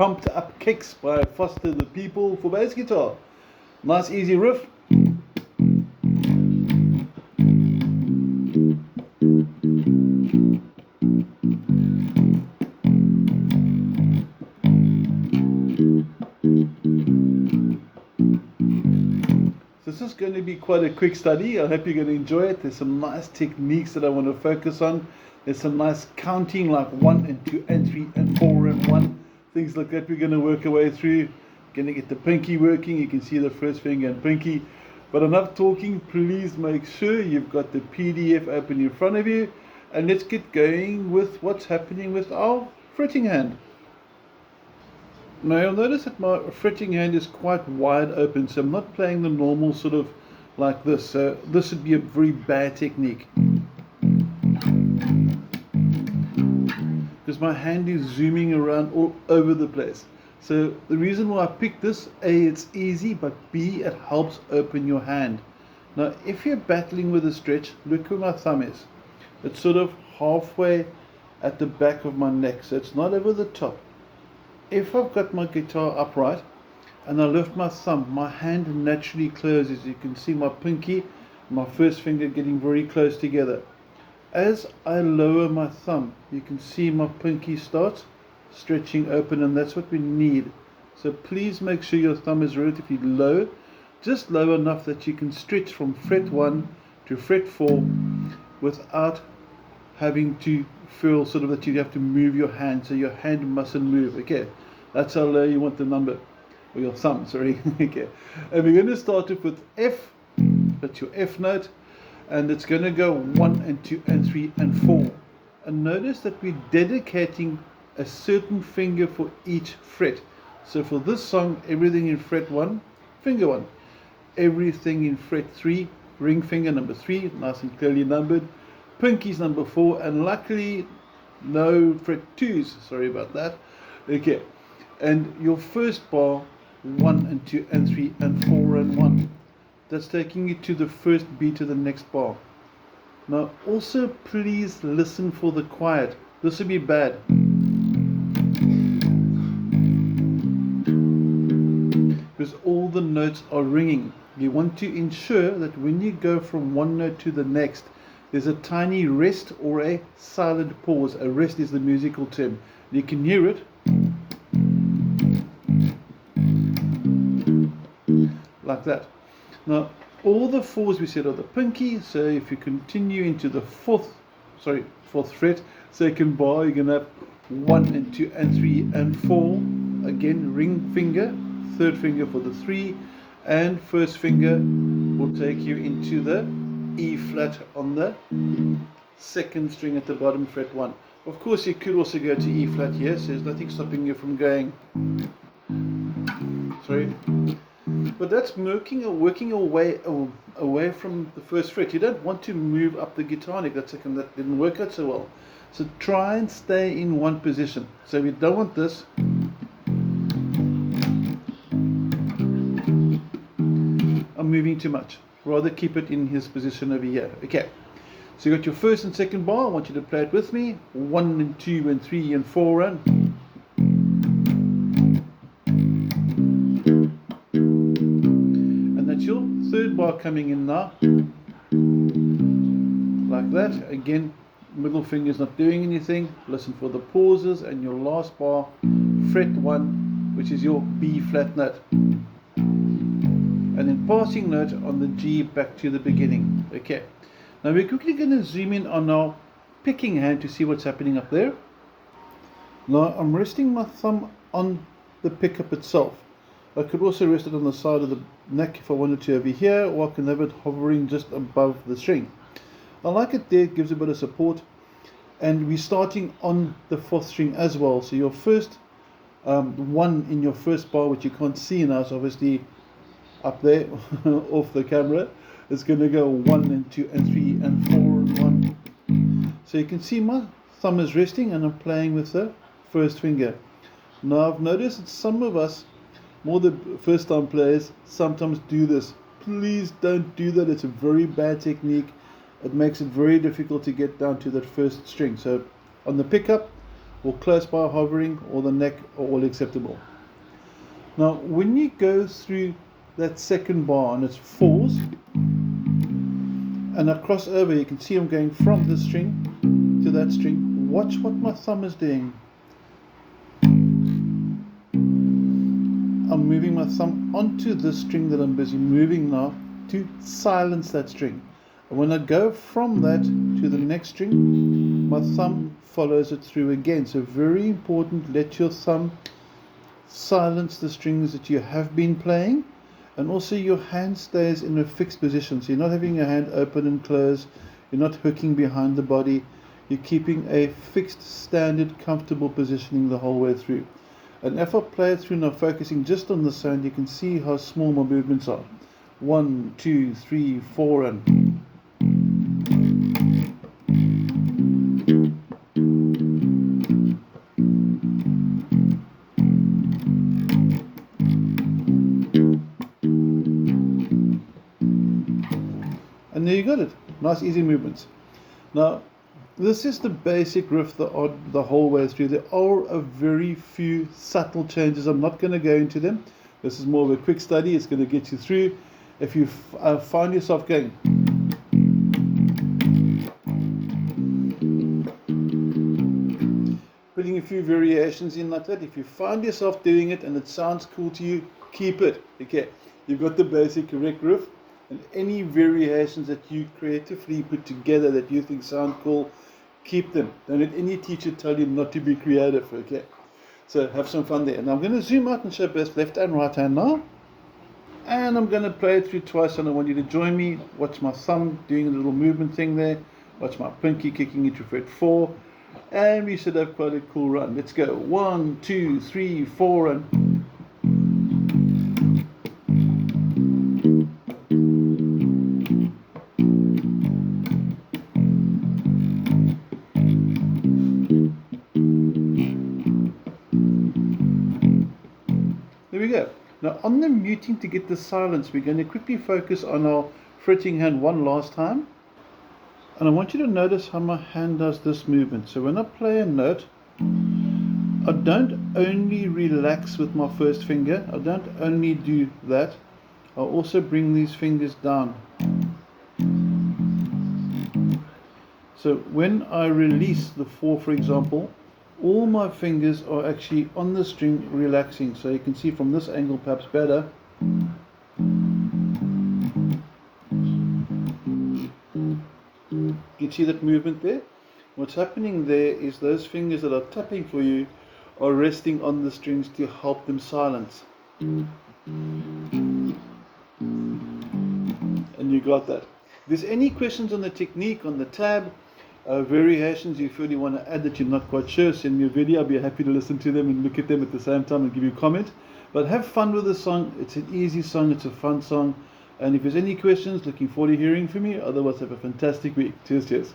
Pumped Up Kicks by Foster the People for bass guitar. Nice easy riff. This is going to be quite a quick study. I hope you're going to enjoy it. There's some nice techniques that I want to focus on. There's some nice counting like 1 and 2 and 3 and 4 and 1. Things like that we're going to work our way through. Going to get the pinky working. You can see the first finger and pinky. But enough talking. Please make sure you've got the PDF open in front of you. And let's get going with what's happening with our fretting hand. Now you'll notice that my fretting hand is quite wide open, so I'm not playing the normal sort of like this. So this would be a very bad technique, because my hand is zooming around all over the place. So the reason why I picked this, A, it's easy, but B, it helps open your hand. Now if you're battling with a stretch, look where my thumb is. It's sort of halfway at the back of my neck, so it's not over the top. If I've got my guitar upright and I lift my thumb, my hand naturally closes. You can see my pinky and my first finger getting very close together. As I lower my thumb, you can see my pinky starts stretching open, and that's what we need. So please make sure your thumb is relatively low, just low enough that you can stretch from fret 1 to fret 4 without having to feel sort of that you have to move your hand, so your hand mustn't move. Okay, that's how low you want the number, or your thumb, sorry. Okay, and we're going to start it with F. That's your F note, and it's going to go 1 and 2 and 3 and 4. And notice that we're dedicating a certain finger for each fret. So for this song, everything in fret 1, finger 1. Everything in fret 3, ring finger number 3, nice and clearly numbered. Pinky's number 4, and luckily no fret 2s, sorry about that. Okay, and your first bar, 1 and 2 and 3 and 4 and 1. That's taking you to the first beat of the next bar. Now also please listen for the quiet. This will be bad, because all the notes are ringing. You want to ensure that when you go from one note to the next, there's a tiny rest or a silent pause. A rest is the musical term. You can hear it like that. Now, all the 4s we said are the pinky. So if you continue into the fourth fret, second bar, you're gonna have 1 and 2 and 3 and 4. Again, ring finger, third finger for the 3, and first finger will take you into the E flat on the second string at the bottom, fret 1. Of course, you could also go to E flat here, so there's nothing stopping you from going. Sorry. But that's working your way away from the first fret. You don't want to move up the guitar neck. That didn't work out so well. So try and stay in one position. So we don't want this. I'm moving too much. Rather keep it in his position over here. Okay, so you got your first and second bar. I want you to play it with me. 1 and 2 and 3 and 4 and that's your third bar coming in now, like that. Again, middle finger's not doing anything. Listen for the pauses, and your last bar, fret 1, which is your B flat note, and then passing note on the G back to the beginning. Okay, now we're quickly going to zoom in on our picking hand to see what's happening up there. Now I'm resting my thumb on the pickup itself. I could also rest it on the side of the neck if I wanted to over here, or I can have it hovering just above the string. I like it there, it gives a bit of support, and we're starting on the 4th string as well. So your first 1 in your first bar, which you can't see now, is obviously up there off the camera. It's going to go 1 and 2 and 3 and 4 and 1. So you can see my thumb is resting and I'm playing with the first finger. Now I've noticed that some of us, more the first time players, sometimes do this. Please don't do that. It's a very bad technique. It makes it very difficult to get down to that first string. So on the pickup, or close by hovering, or the neck are all acceptable. Now, when you go through that second bar and it's fours, and I cross over, you can see I'm going from this string to that string. Watch what my thumb is doing. I'm moving my thumb onto the string that I'm busy moving now to silence that string. And when I go from that to the next string, my thumb follows it through again. So very important, let your thumb silence the strings that you have been playing, and also your hand stays in a fixed position. So you're not having your hand open and close, you're not hooking behind the body, you're keeping a fixed, standard, comfortable positioning the whole way through. And if I play it through now, focusing just on the sound, you can see how small my movements are. 1, 2, 3, 4, and there you got it. Nice easy movements. Now, this is the basic riff the whole way through. There are a very few subtle changes. I'm not going to go into them. This is more of a quick study. It's going to get you through. If you find yourself going, putting a few variations in like that, if you find yourself doing it and it sounds cool to you, keep it. Okay, you've got the basic correct riff, and any variations that you creatively put together that you think sound cool, keep them. Don't let any teacher tell you not to be creative. Okay, so have some fun there. And I'm going to zoom out and show both left and right hand now. And I'm going to play it through twice, and I want you to join me. Watch my thumb doing a little movement thing there. Watch my pinky kicking into fret 4. And we should have quite a cool run. Let's go. 1, 2, 3, 4, and there we go. Now on the muting, to get the silence, we're going to quickly focus on our fretting hand one last time. And I want you to notice how my hand does this movement. So when I play a note, I don't only relax with my first finger. I don't only do that. I also bring these fingers down. So when I release the 4, for example, all my fingers are actually on the string relaxing. So you can see from this angle perhaps better. You can see that movement there? What's happening there is those fingers that are tapping for you are resting on the strings to help them silence. And you got that. If there's any questions on the technique, on the tab, variations you feel you want to add that you're not quite sure, send me a video. I'll be happy to listen to them and look at them at the same time and give you a comment. But have fun with the song. It's an easy song, it's a fun song. And if there's any questions, looking forward to hearing from you. Otherwise, have a fantastic week. Cheers, cheers.